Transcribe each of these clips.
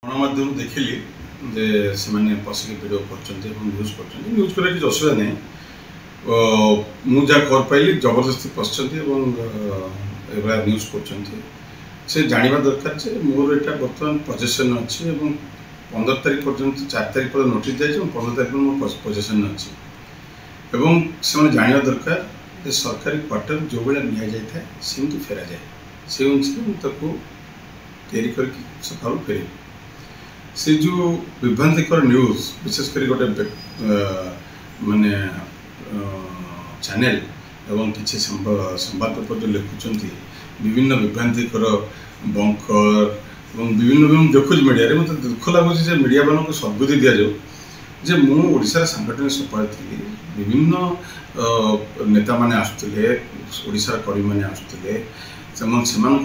गणमाध्यम देखिली जे से पशिक भिड कर न्यूज कर किसी असुविधा नहीं मुझे खबर पाइली जबरदस्ती पशुंट न्यूज कर जानवा दरकार जे मोर यहाँ बर्तमान पजेसन अच्छी 15 तारीख पर्यंत 4 तारीख पर नोटिस जाए 15 तारीख मोर पजेसन अच्छी से जानवा दरकार जे सरकारी क्वार्टर जो भाया नि जाए सेमती फेरा जाए से अनुसार तैयारी कर सका फेर से जो विभ्रांतिकर न्यूज विशेषकर गोटे माने चैनल एवं किसी संवाद पेपर जो लिखुंट विभिन्न विभ्रांतिकर बंकर विभिन्न देखुच मीडिया मतलब दुख लगुच मीडिया मान को सद्बुद्धि दि जाऊ जे मुशार सांगठनिक सफल थी विभिन्न नेता मैंने आसुले ओडिशार कर्मी मैंने आसुले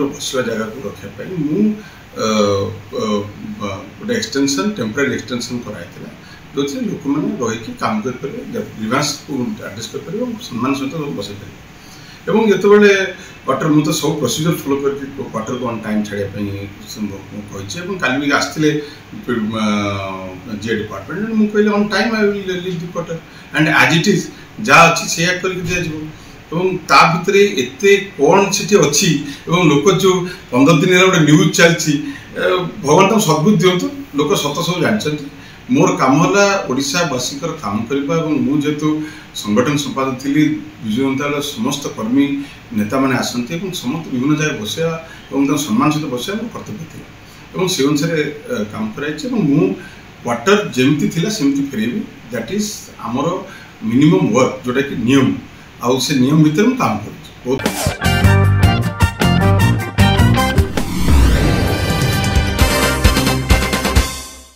बसवा जगह को रखापी गोटे एक्सटेंशन टेम्पररी एक्सटेंशन कराई जो लोक मैंने रही काम करेंगे ग्रीवांस को आड्रेस करेंगे सम्मान सहित बसई पारे जितेबाला क्वार्टर मुझे सब प्रोसीजर फॉलो करके क्वार्टर को ऑन टाइम छाड़ापी कही कल भी आसते जी डिपार्टमेंट मुझे on time I will leave the quarter and as it is जहाँ अच्छी से ता भितर एत कौन से अच्छी लोक जो 15 दिन गोटे न्यूज चलती भगवान तुम सद्बुद्धि दिंतु लोक सत सब जानते मोर कम है ओडावासिकर काम करवा जेहेतु संगठन संपादक थी विजु जनता दल समस्त कर्मी नेता मैंने आसती समस्त विभिन्न जगह बसवा सम्मान सहित बसवा मोर कर्तव्य थी से अनुसार काम कराई मु क्वार्टर जमती थी सेमती फेरबी दैट इज आमर मिनिमम वर्क जोटा कि नियम आउ से नियम भितर काम कर।